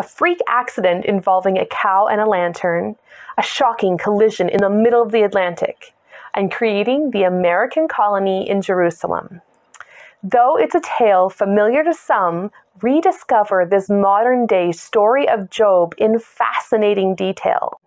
a freak accident involving a cow and a lantern, a shocking collision in the middle of the Atlantic, and creating the American colony in Jerusalem. Though it's a tale familiar to some, rediscover this modern-day story of Job in fascinating detail.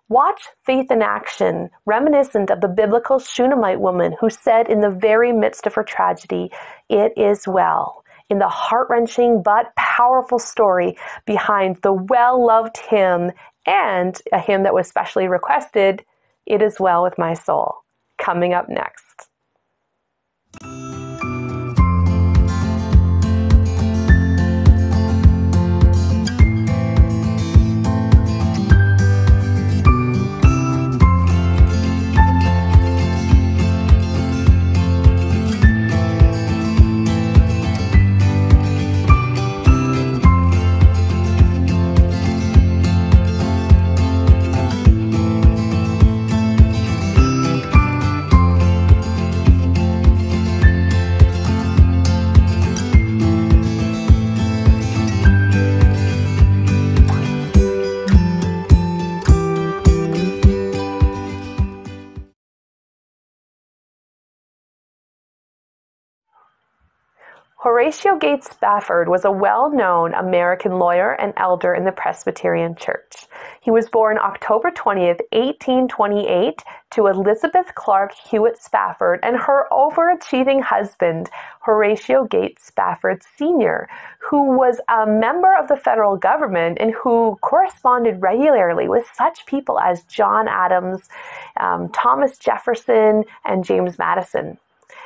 Watch Faith in Action, reminiscent of the biblical Shunammite woman who said in the very midst of her tragedy, "It is well," in the heart-wrenching but powerful story behind the well-loved hymn and a hymn that was specially requested, "It is well with my soul," coming up next. Horatio Gates Spafford was a well-known American lawyer and elder in the Presbyterian Church. He was born October 20th, 1828, to Elizabeth Clark Hewitt Spafford and her overachieving husband, Horatio Gates Spafford Sr., who was a member of the federal government and who corresponded regularly with such people as John Adams, Thomas Jefferson, and James Madison.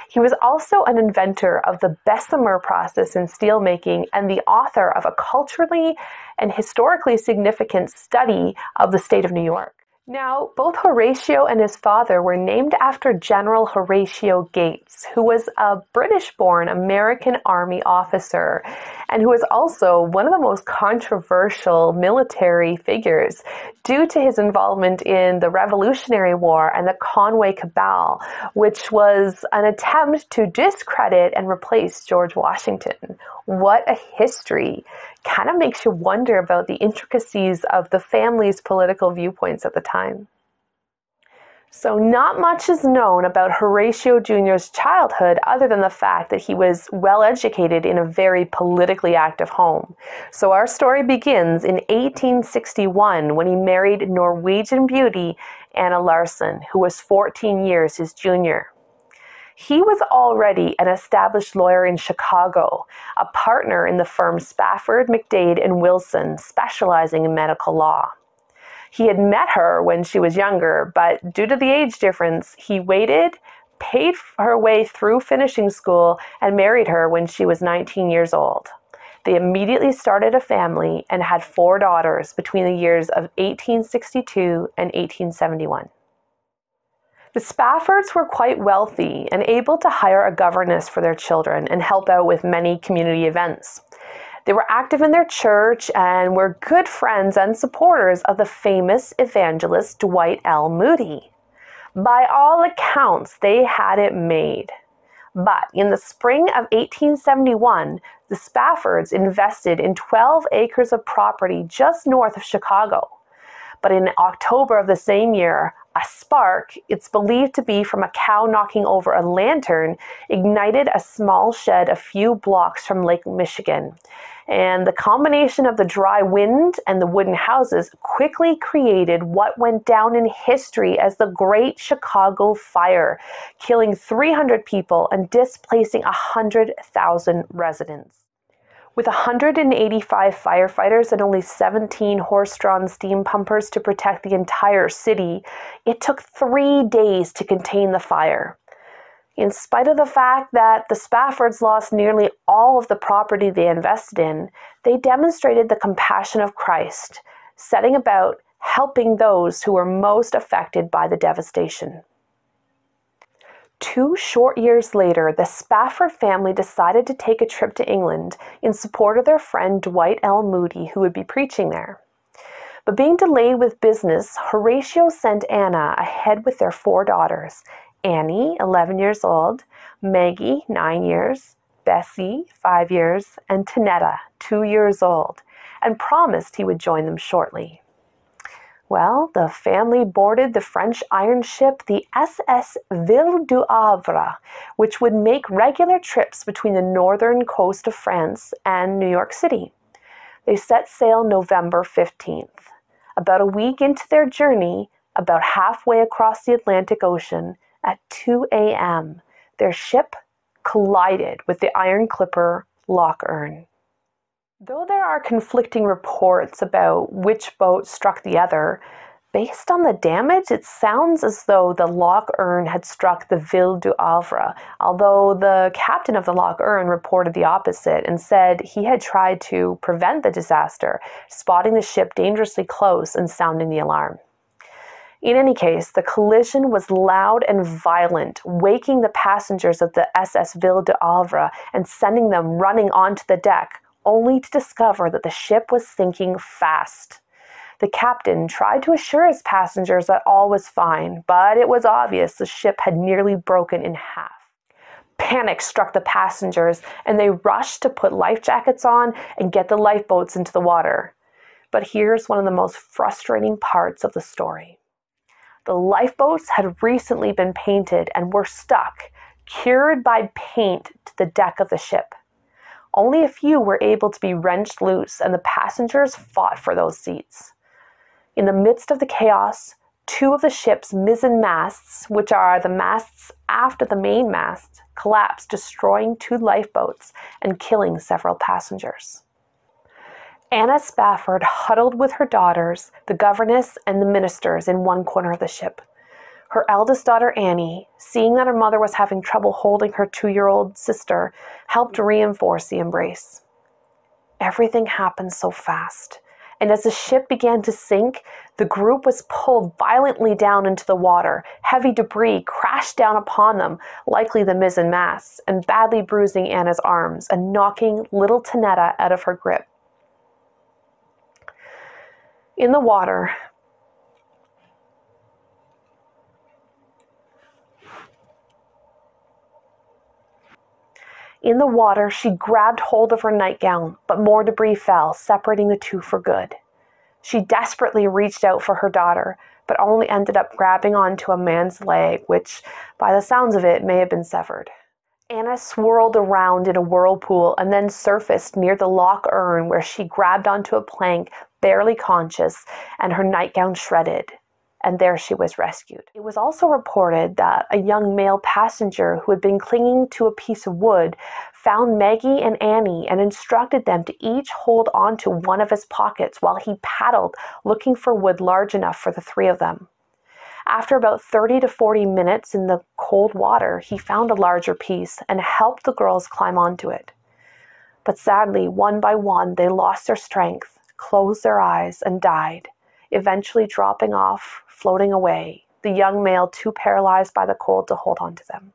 He was also an inventor of the Bessemer process in steelmaking and the author of a culturally and historically significant study of the state of New York. Now, both Horatio and his father were named after General Horatio Gates, who was a British-born American Army officer and who was also one of the most controversial military figures due to his involvement in the Revolutionary War and the Conway Cabal, which was an attempt to discredit and replace George Washington. What a history! Kind of makes you wonder about the intricacies of the family's political viewpoints at the time. So not much is known about Horatio Jr.'s childhood other than the fact that he was well educated in a very politically active home. So our story begins in 1861 when he married Norwegian beauty Anna Larson, who was 14 years his junior. He was already an established lawyer in Chicago, a partner in the firm Spafford, McDade, and Wilson, specializing in medical law. He had met her when she was younger, but due to the age difference, he waited, paid her way through finishing school, and married her when she was 19 years old. They immediately started a family and had 4 daughters between the years of 1862 and 1871. The Spaffords were quite wealthy and able to hire a governess for their children and help out with many community events. They were active in their church and were good friends and supporters of the famous evangelist Dwight L. Moody. By all accounts, they had it made. But in the spring of 1871, the Spaffords invested in 12 acres of property just north of Chicago. But in October of the same year, a spark, it's believed to be from a cow knocking over a lantern, ignited a small shed a few blocks from Lake Michigan. And the combination of the dry wind and the wooden houses quickly created what went down in history as the Great Chicago Fire, killing 300 people and displacing 100,000 residents. With 185 firefighters and only 17 horse-drawn steam pumpers to protect the entire city, it took 3 days to contain the fire. In spite of the fact that the Spaffords lost nearly all of the property they invested in, they demonstrated the compassion of Christ, setting about helping those who were most affected by the devastation. 2 short years later, the Spafford family decided to take a trip to England in support of their friend Dwight L. Moody, who would be preaching there. But being delayed with business, Horatio sent Anna ahead with their 4 daughters, Annie, 11 years old, Maggie, 9 years, Bessie, 5 years, and Tanetta, 2 years old, and promised he would join them shortly. Well, the family boarded the French iron ship, the SS Ville du Havre, which would make regular trips between the northern coast of France and New York City. They set sail November 15th. About a week into their journey, about halfway across the Atlantic Ocean, at 2 a.m., their ship collided with the iron clipper Loch Earn. Though there are conflicting reports about which boat struck the other, based on the damage, it sounds as though the Loch Earn had struck the Ville du Havre, although the captain of the Loch Earn reported the opposite and said he had tried to prevent the disaster, spotting the ship dangerously close and sounding the alarm. In any case, the collision was loud and violent, waking the passengers of the SS Ville du Havre and sending them running onto the deck, only to discover that the ship was sinking fast. The captain tried to assure his passengers that all was fine, but it was obvious the ship had nearly broken in half. Panic struck the passengers, and they rushed to put life jackets on and get the lifeboats into the water. But here's one of the most frustrating parts of the story. The lifeboats had recently been painted and were stuck, cured by paint, to the deck of the ship. Only a few were able to be wrenched loose, and the passengers fought for those seats. In the midst of the chaos, two of the ship's mizzen masts, which are the masts after the main mast, collapsed, destroying two lifeboats and killing several passengers. Anna Spafford huddled with her daughters, the governess, and the ministers in one corner of the ship. Her eldest daughter, Annie, seeing that her mother was having trouble holding her 2-year-old sister, helped reinforce the embrace. Everything happened so fast, and as the ship began to sink, the group was pulled violently down into the water. Heavy debris crashed down upon them, likely the mizzen masts, and badly bruising Anna's arms and knocking little Tanetta out of her grip. In the water, she grabbed hold of her nightgown, but more debris fell, separating the two for good. She desperately reached out for her daughter, but only ended up grabbing onto a man's leg, which, by the sounds of it, may have been severed. Anna swirled around in a whirlpool and then surfaced near the Loch Earn, where she grabbed onto a plank, barely conscious, and her nightgown shredded. And there she was rescued. It was also reported that a young male passenger who had been clinging to a piece of wood found Maggie and Annie and instructed them to each hold onto one of his pockets while he paddled, looking for wood large enough for the three of them. After about 30 to 40 minutes in the cold water, he found a larger piece and helped the girls climb onto it. But sadly, one by one, they lost their strength, closed their eyes, and died, eventually dropping off, floating away, the young male too paralyzed by the cold to hold on to them.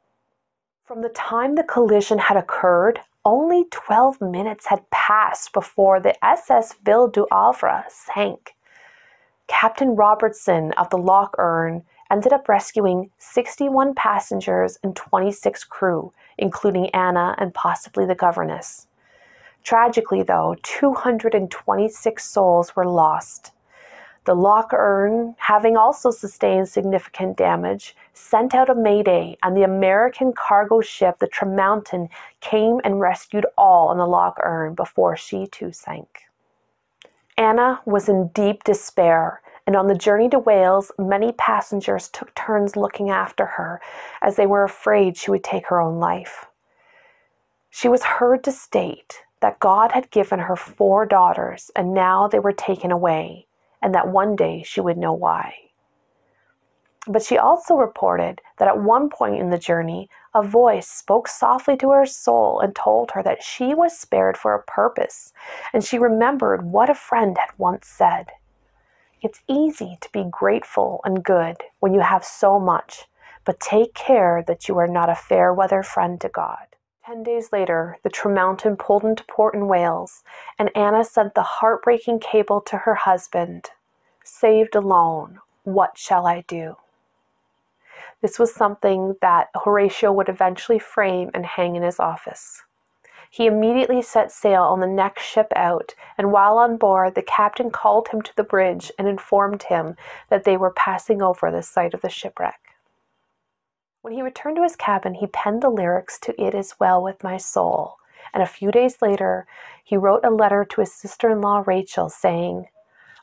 From the time the collision had occurred, only 12 minutes had passed before the SS Ville du Havre sank. Captain Robertson of the Loch Earn ended up rescuing 61 passengers and 26 crew, including Anna and possibly the governess. Tragically, though, 226 souls were lost. The Loch Earn, having also sustained significant damage, sent out a mayday, and the American cargo ship, the Tremountain, came and rescued all on the Loch Earn before she too sank. Anna was in deep despair, and on the journey to Wales, many passengers took turns looking after her, as they were afraid she would take her own life. She was heard to state that God had given her 4 daughters, and now they were taken away, and that one day she would know why. But she also reported that at one point in the journey, a voice spoke softly to her soul and told her that she was spared for a purpose, and she remembered what a friend had once said. It's easy to be grateful and good when you have so much, but take care that you are not a fair-weather friend to God. 10 days later, the Tremountain pulled into port in Wales, and Anna sent the heartbreaking cable to her husband, "Saved alone, what shall I do?" This was something that Horatio would eventually frame and hang in his office. He immediately set sail on the next ship out, and while on board, the captain called him to the bridge and informed him that they were passing over the site of the shipwreck. When he returned to his cabin, he penned the lyrics to It Is Well With My Soul, and a few days later, he wrote a letter to his sister-in-law Rachel saying,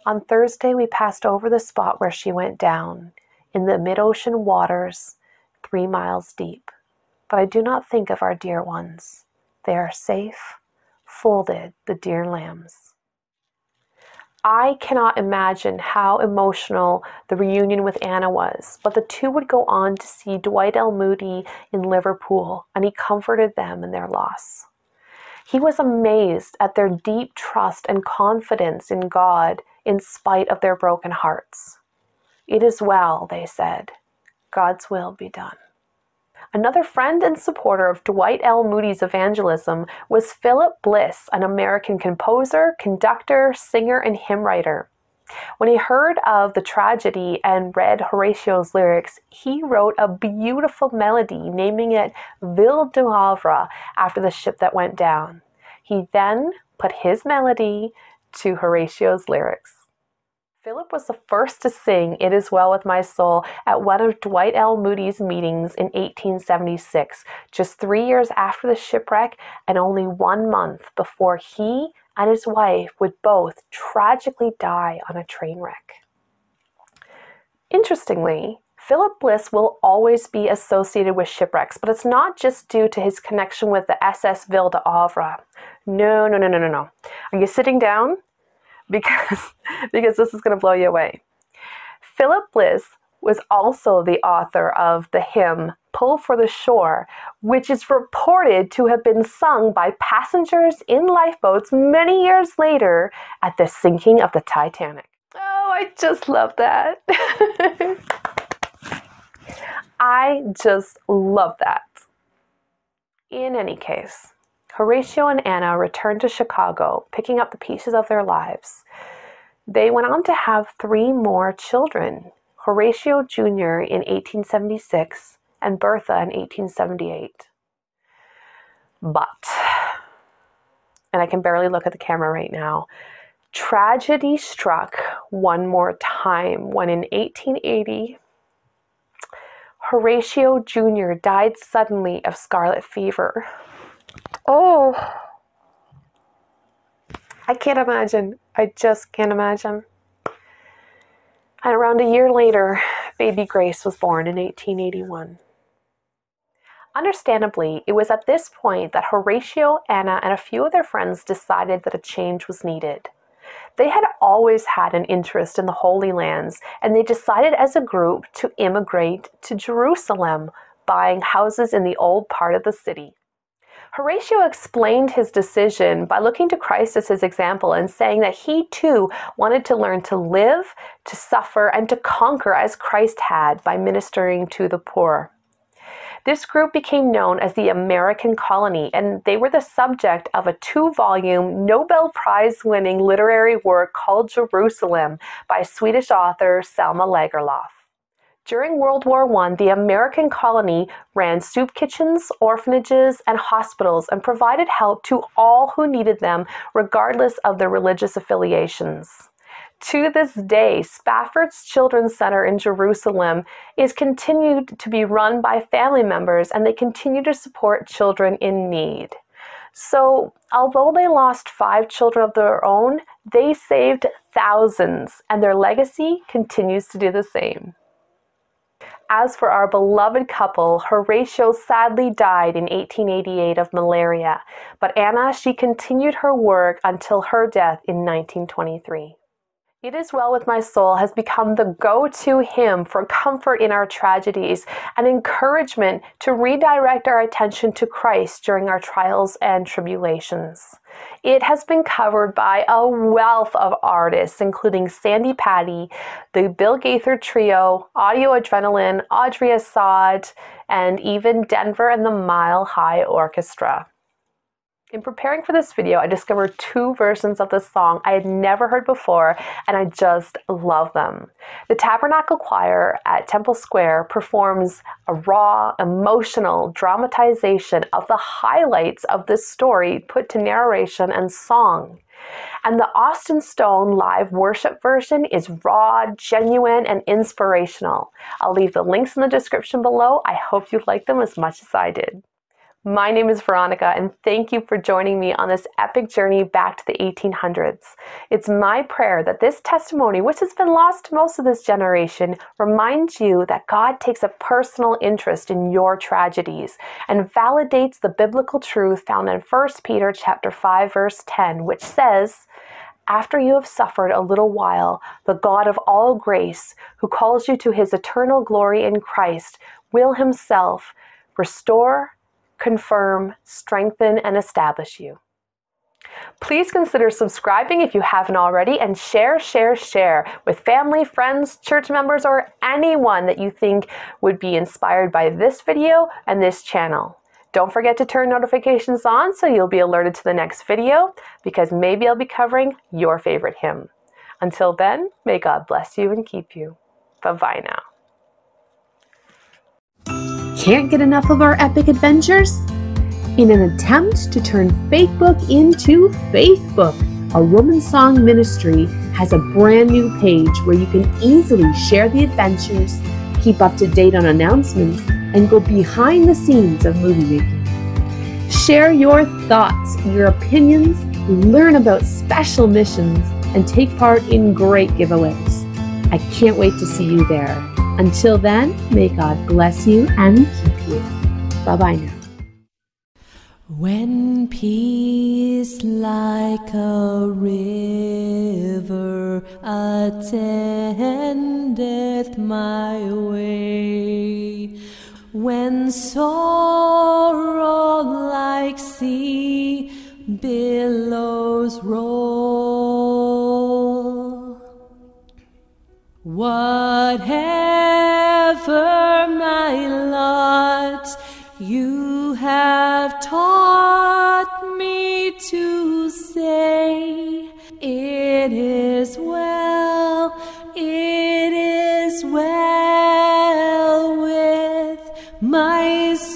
"On Thursday we passed over the spot where she went down, in the mid-ocean waters, 3 miles deep. But I do not think of our dear ones. They are safe, folded, the dear lambs." I cannot imagine how emotional the reunion with Anna was, but the two would go on to see Dwight L. Moody in Liverpool, and he comforted them in their loss. He was amazed at their deep trust and confidence in God in spite of their broken hearts. "It is well," they said. "God's will be done." Another friend and supporter of Dwight L. Moody's evangelism was Philip Bliss, an American composer, conductor, singer, and hymn writer. When he heard of the tragedy and read Horatio's lyrics, he wrote a beautiful melody, naming it Ville du Havre, after the ship that went down. He then put his melody to Horatio's lyrics. Philip was the first to sing It Is Well With My Soul at one of Dwight L. Moody's meetings in 1876, just 3 years after the shipwreck and only 1 month before he and his wife would both tragically die on a train wreck. Interestingly, Philip Bliss will always be associated with shipwrecks, but it's not just due to his connection with the SS Ville du Havre. No. Are you sitting down? Because this is going to blow you away. Philip Bliss was also the author of the hymn Pull for the Shore, which is reported to have been sung by passengers in lifeboats many years later at the sinking of the Titanic. Oh, I just love that. I just love that. In any case, Horatio and Anna returned to Chicago, picking up the pieces of their lives. They went on to have 3 more children, Horatio Jr. in 1876 and Bertha in 1878. But, and I can barely look at the camera right now, tragedy struck one more time when in 1880, Horatio Jr. died suddenly of scarlet fever. Oh, I can't imagine. I just can't imagine. And around a year later, baby Grace was born in 1881. Understandably, it was at this point that Horatio, Anna, and a few of their friends decided that a change was needed. They had always had an interest in the Holy Lands, and they decided as a group to immigrate to Jerusalem, buying houses in the old part of the city. Horatio explained his decision by looking to Christ as his example and saying that he too wanted to learn to live, to suffer, and to conquer as Christ had by ministering to the poor. This group became known as the American Colony, and they were the subject of a 2-volume Nobel Prize-winning literary work called Jerusalem by Swedish author Selma Lagerlöf. During World War I, the American colony ran soup kitchens, orphanages, and hospitals and provided help to all who needed them, regardless of their religious affiliations. To this day, Spafford's Children's Center in Jerusalem is continued to be run by family members, and they continue to support children in need. So, although they lost 5 children of their own, they saved thousands, and their legacy continues to do the same. As for our beloved couple, Horatio sadly died in 1888 of malaria, but Anna, she continued her work until her death in 1923. It Is Well With My Soul has become the go-to hymn for comfort in our tragedies and encouragement to redirect our attention to Christ during our trials and tribulations. It has been covered by a wealth of artists, including Sandy Patty, the Bill Gaither Trio, Audio Adrenaline, Audrey Assad, and even Denver and the Mile High Orchestra. In preparing for this video, I discovered two versions of this song I had never heard before, and I just love them. The Tabernacle Choir at Temple Square performs a raw, emotional dramatization of the highlights of this story put to narration and song. And the Austin Stone live worship version is raw, genuine, and inspirational. I'll leave the links in the description below. I hope you like them as much as I did. My name is Veronica, and thank you for joining me on this epic journey back to the 1800s. It's my prayer that this testimony, which has been lost to most of this generation, reminds you that God takes a personal interest in your tragedies and validates the biblical truth found in 1 Peter chapter 5, verse 10, which says, "After you have suffered a little while, the God of all grace, who calls you to his eternal glory in Christ, will himself restore, confirm, strengthen, and establish you." Please consider subscribing if you haven't already, and share with family, friends, church members, or anyone that you think would be inspired by this video and this channel. Don't forget to turn notifications on so you'll be alerted to the next video, because maybe I'll be covering your favorite hymn. Until then, may God bless you and keep you. Bye-bye now. Can't get enough of our epic adventures? In an attempt to turn Faithbook into Faithbook, a woman song ministry has a brand new page where you can easily share the adventures, keep up to date on announcements, and go behind the scenes of movie making. Share your thoughts, your opinions, learn about special missions, and take part in great giveaways. I can't wait to see you there. Until then, may God bless you and keep you. Bye-bye now. When peace like a river attendeth my way, when sorrow like sea billows roll, whatever my lot, you have taught me to say, it is well with my soul.